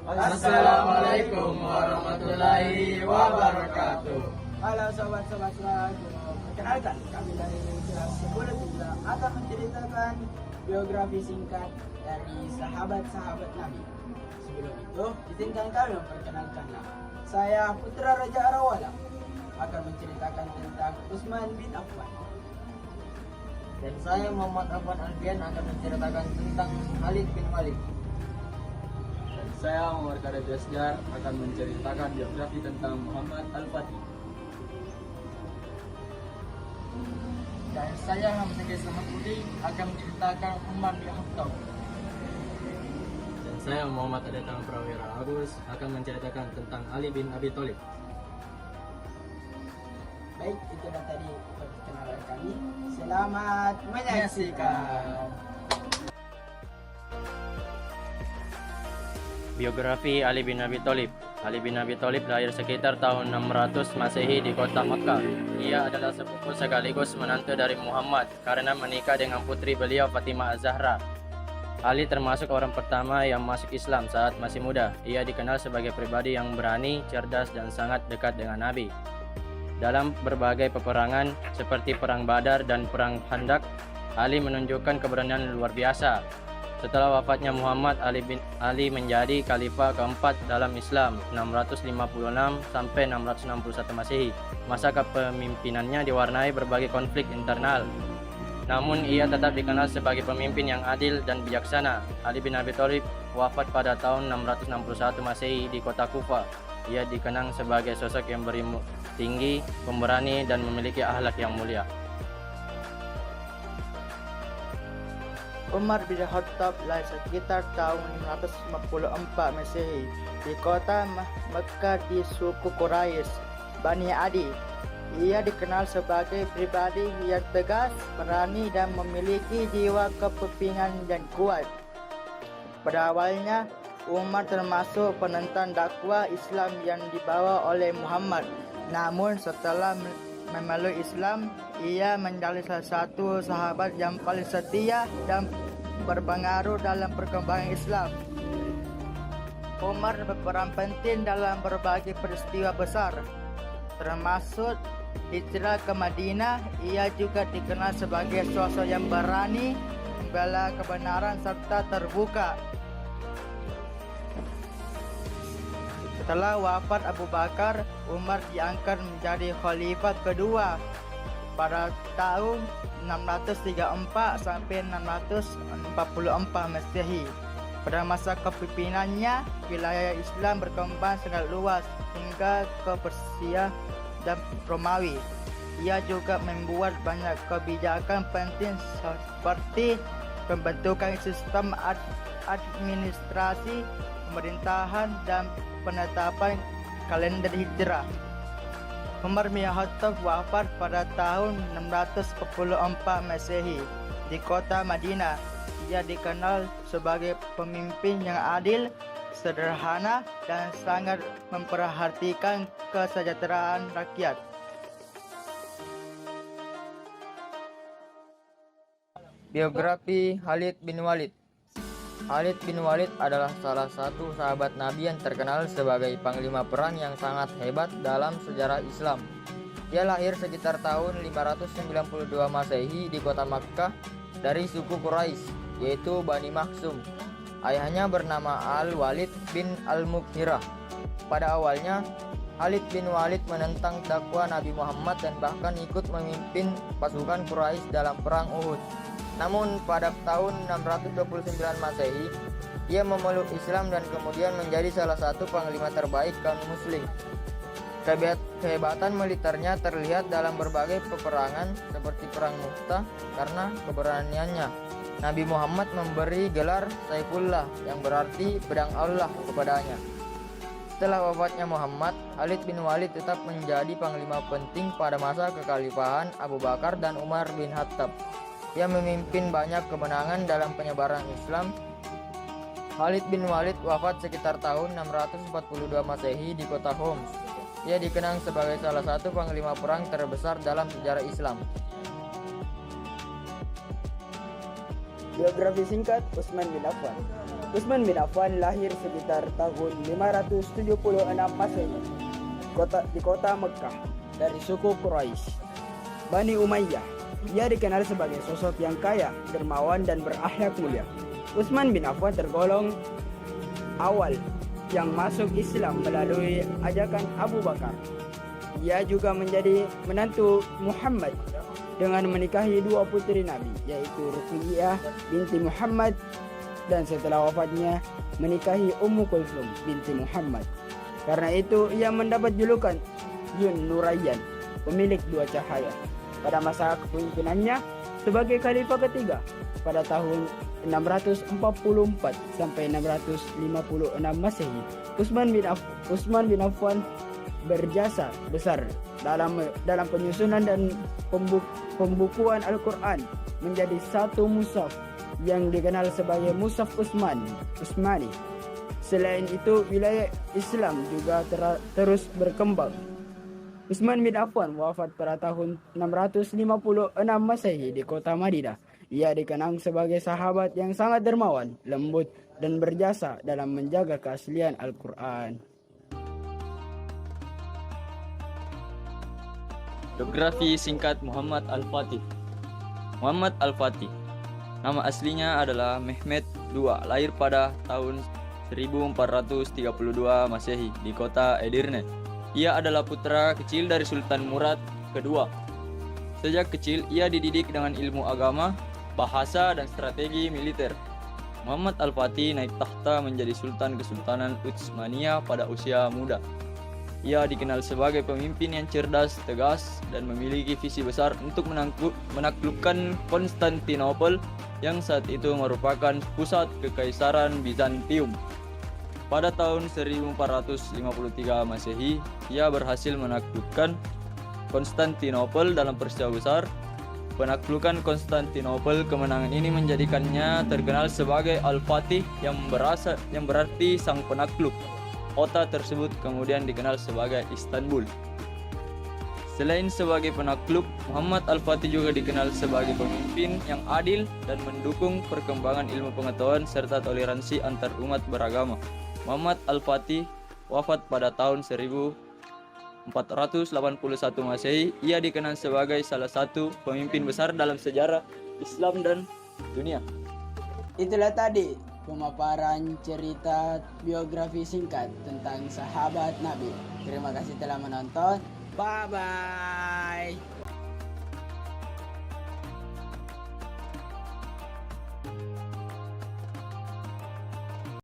Assalamualaikum warahmatullahi wabarakatuh. Halo sobat-sobat selalu, perkenalkan kami dari kelas 10 juga akan menceritakan biografi singkat dari sahabat-sahabat Nabi. Sebelum itu, izinkan kami memperkenalkan nama. Saya Putra Raja Arawala akan menceritakan tentang Utsman bin Affan. Dan saya Muhammad Afwan Alfian akan menceritakan tentang Khalid bin Walid. Dan saya Muhammad Kadir Asgar akan menceritakan biografi tentang Muhammad Al-Fatih. Dan saya Hamzah Selamat Budi akan menceritakan Umar bin Khattab. Dan saya Muhammad Adatang Prawira Agus akan menceritakan tentang Ali bin Abi Thalib. Baik, itulah tadi perkenalan kami. Selamat menyaksikan. Biografi Ali bin Abi Thalib. Ali bin Abi Thalib lahir sekitar tahun 600 Masehi di kota Makkah. Ia adalah sepupu sekaligus menantu dari Muhammad karena menikah dengan putri beliau Fatimah Az-Zahra. Ali termasuk orang pertama yang masuk Islam saat masih muda. Ia dikenal sebagai pribadi yang berani, cerdas, dan sangat dekat dengan Nabi. Dalam berbagai peperangan seperti Perang Badar dan Perang Khandaq, Ali menunjukkan keberanian luar biasa. Setelah wafatnya Muhammad, Ali menjadi khalifah keempat dalam Islam 656 sampai 661 Masehi. Masa kepemimpinannya diwarnai berbagai konflik internal. Namun ia tetap dikenal sebagai pemimpin yang adil dan bijaksana. Ali bin Abi Thalib wafat pada tahun 661 Masehi di kota Kufa. Ia dikenang sebagai sosok yang berilmu tinggi, pemberani, dan memiliki akhlak yang mulia. Umar bin Khattab lahir sekitar tahun 554 Masehi di kota Mekah di suku Quraisy, Bani Adi. Ia dikenal sebagai pribadi yang tegas, berani, dan memiliki jiwa kepemimpinan yang kuat. Pada awalnya, Umar termasuk penentang dakwah Islam yang dibawa oleh Muhammad. Namun setelah memeluk Islam, ia menjadi salah satu sahabat yang paling setia dan berpengaruh dalam perkembangan Islam. Umar berperan penting dalam berbagai peristiwa besar, termasuk hijrah ke Madinah. Ia juga dikenal sebagai sosok yang berani, membela kebenaran, serta terbuka. Setelah wafat Abu Bakar, Umar diangkat menjadi khalifah kedua pada tahun 634 sampai 644 Masehi. Pada masa kepemimpinannya, wilayah Islam berkembang sangat luas hingga ke Persia dan Romawi. Ia juga membuat banyak kebijakan penting seperti pembentukan sistem administrasi, pemerintahan, dan penetapan kalender hijrah. Umar bin Khattab wafat pada tahun 644 Masehi di kota Madinah. Ia dikenal sebagai pemimpin yang adil, sederhana, dan sangat memperhatikan kesejahteraan rakyat. Biografi Khalid bin Walid. Khalid bin Walid adalah salah satu sahabat Nabi yang terkenal sebagai panglima perang yang sangat hebat dalam sejarah Islam. Dia lahir sekitar tahun 592 Masehi di kota Makkah dari suku Quraisy, yaitu Bani Makhzum. Ayahnya bernama Al-Walid bin Al-Mughirah. Pada awalnya, Khalid bin Walid menentang dakwah Nabi Muhammad dan bahkan ikut memimpin pasukan Quraisy dalam perang Uhud. Namun pada tahun 629 Masehi, ia memeluk Islam dan kemudian menjadi salah satu panglima terbaik kaum muslim. Kehebatan militernya terlihat dalam berbagai peperangan seperti Perang Mu'tah karena keberaniannya. Nabi Muhammad memberi gelar Saifullah yang berarti pedang Allah kepadanya. Setelah wafatnya Muhammad, Khalid bin Walid tetap menjadi panglima penting pada masa kekhalifahan Abu Bakar dan Umar bin Khattab. Ia memimpin banyak kemenangan dalam penyebaran Islam. Khalid bin Walid wafat sekitar tahun 642 Masehi di kota Homs. Ia dikenang sebagai salah satu panglima perang terbesar dalam sejarah Islam. Biografi singkat Utsman bin Affan. Utsman bin Affan lahir sekitar tahun 576 Masehi di kota Mekkah dari suku Quraisy, Bani Umayyah. Ia dikenal sebagai sosok yang kaya, dermawan, dan berakhlak mulia. Utsman bin Affan tergolong awal yang masuk Islam melalui ajakan Abu Bakar. Ia juga menjadi menantu Muhammad dengan menikahi dua putri Nabi, yaitu Ruqayyah binti Muhammad dan setelah wafatnya menikahi Ummu Kulthum binti Muhammad. Karena itu ia mendapat julukan Zun Nurayyan, pemilik dua cahaya. Pada masa kepemimpinannya sebagai khalifah ketiga pada tahun 644 sampai 656 Masehi, Utsman bin Affan berjasa besar dalam penyusunan dan pembukuan Al-Quran menjadi satu mushaf yang dikenal sebagai Mushaf Utsmani. Selain itu, wilayah Islam juga terus berkembang. Utsman bin Affan wafat pada tahun 656 Masehi di kota Madinah. Ia dikenang sebagai sahabat yang sangat dermawan, lembut, dan berjasa dalam menjaga keaslian Al-Quran. Biografi singkat Muhammad Al-Fatih. Muhammad Al-Fatih, nama aslinya adalah Mehmet II, lahir pada tahun 1432 Masehi di kota Edirne. Ia adalah putra kecil dari Sultan Murad II. Sejak kecil ia dididik dengan ilmu agama, bahasa, dan strategi militer. Muhammad Al-Fatih naik tahta menjadi Sultan Kesultanan Utsmaniyah pada usia muda. Ia dikenal sebagai pemimpin yang cerdas, tegas, dan memiliki visi besar untuk menaklukkan Konstantinopel yang saat itu merupakan pusat Kekaisaran Bizantium. Pada tahun 1453 Masehi, ia berhasil menaklukkan Konstantinopel dalam peristiwa besar. Penaklukan Konstantinopel, kemenangan ini menjadikannya terkenal sebagai Al-Fatih yang berarti sang penakluk. Kota tersebut kemudian dikenal sebagai Istanbul. Selain sebagai penakluk, Muhammad Al-Fatih juga dikenal sebagai pemimpin yang adil dan mendukung perkembangan ilmu pengetahuan serta toleransi antar umat beragama. Muhammad Al-Fatih wafat pada tahun 1481 Masehi. Ia dikenal sebagai salah satu pemimpin besar dalam sejarah Islam dan dunia. Itulah tadi pemaparan cerita biografi singkat tentang sahabat Nabi. Terima kasih telah menonton. Bye-bye.